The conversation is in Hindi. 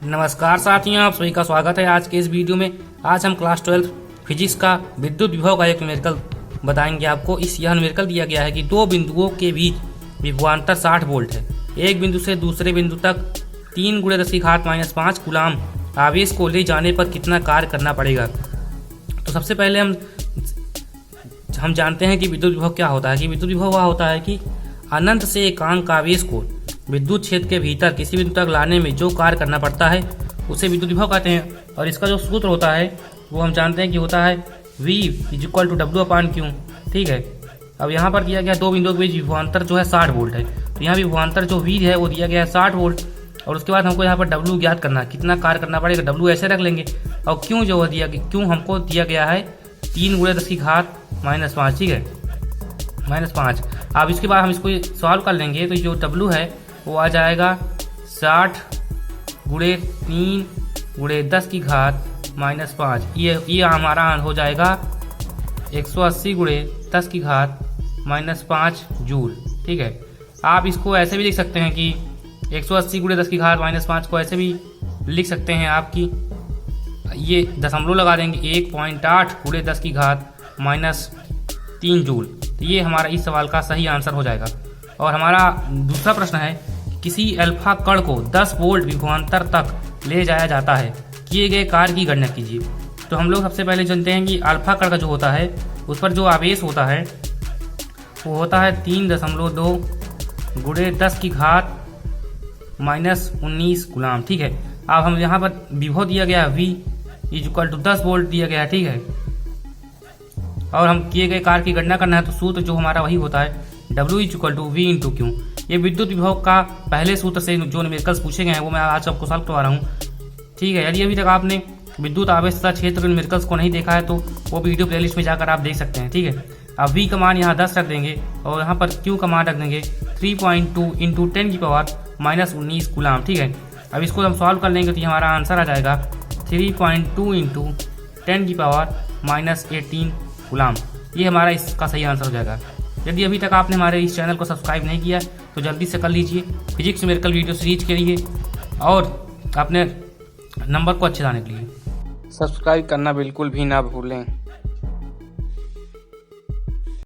नमस्कार साथियों, आप सभी का स्वागत है आज के इस वीडियो में। आज हम क्लास 12 फिजिक्स का विद्युत विभव का एक न्यूमेरिकल बताएंगे आपको। यह न्यूमेरिकल दिया गया है कि दो बिंदुओं के बीच विभवांतर 60 वोल्ट है। एक बिंदु से दूसरे बिंदु तक 3 × 10⁻⁵ कूलाम आवेश को ले जाने पर कितना कार्य करना पड़ेगा। तो सबसे पहले हम जानते हैं कि विद्युत विभव क्या होता है। कि विद्युत विभव वह होता है कि अनंत से एकांक आवेश को विद्युत क्षेत्र के भीतर किसी बिंदु तक लाने में जो कार्य करना पड़ता है उसे विद्युत विभव कहते हैं। और इसका जो सूत्र होता है वो हम जानते हैं कि होता है V = W/Q। ठीक है। अब यहाँ पर दिया गया दो बिंदुओं के बीच विभवांतर जो है 60 वोल्ट है। तो यहाँ विभवांतर जो V है वो दिया गया है 60 वोल्ट। और उसके बाद हमको यहाँ पर W ज्ञात करना है, कितना कार्य करना पड़ेगा। W ऐसे रख लेंगे। और Q जो दिया Q हमको दिया गया है 3 × 10⁻⁵ ठीक है, -5। अब इसके बाद हम इसको सॉल्व कर लेंगे तो जो W है वो आ जाएगा 60 × 3 × 10⁻⁵। ये हमारा हो जाएगा 180 × 10⁻⁵ जूल। ठीक है। आप इसको ऐसे भी लिख सकते हैं कि 180 × 10⁻⁵ को ऐसे भी लिख सकते हैं आपकी, ये दशमलव लगा देंगे 1.8 × 10⁻³ जूल। तो ये हमारा इस सवाल का सही आंसर हो जाएगा। और हमारा दूसरा प्रश्न है, किसी अल्फा कण को 10 वोल्ट विभवांतर तक ले जाया जाता है, किए गए कार्य की गणना कीजिए। तो हम लोग सबसे पहले जानते हैं कि अल्फा कण का जो होता है उस पर जो आवेश होता है वो होता है 3.2 × 10⁻⁻19 कूलाम। ठीक है। अब हम यहाँ पर विभव दिया गया V = 10 वोल्ट दिया गया है। ठीक है। और हम किए गए कार्य की गणना करना है तो सूत्र जो हमारा वही होता है W = V × Q। ये विद्युत विभव का पहले सूत्र से जो न्यूमेरिकल्स पूछे गए हैं वो मैं आज आपको सॉल्व करवा रहा हूँ। ठीक है। यदि अभी तक आपने विद्युत आवेश तथा क्षेत्र के न्यूमेरिकल्स को नहीं देखा है तो वो वीडियो प्लेलिस्ट में जाकर आप देख सकते हैं। ठीक है। अब V का मान यहाँ 10 रख देंगे और यहाँ पर Q का मान रख देंगे 3.2 × 10⁻⁻19 कूलाम। ठीक है। अब इसको हम सॉल्व कर लेंगे तो हमारा आंसर आ जाएगा 3.2 × 10⁻18 कूलाम। ये हमारा इसका सही आंसर हो जाएगा। यदि अभी तक आपने हमारे इस चैनल को सब्सक्राइब नहीं किया तो जल्दी से कर लीजिए फिजिक्स न्यूमेरिकल वीडियो सीरीज के लिए और अपने नंबर को अच्छे लाने के लिए। सब्सक्राइब करना बिल्कुल भी ना भूलें।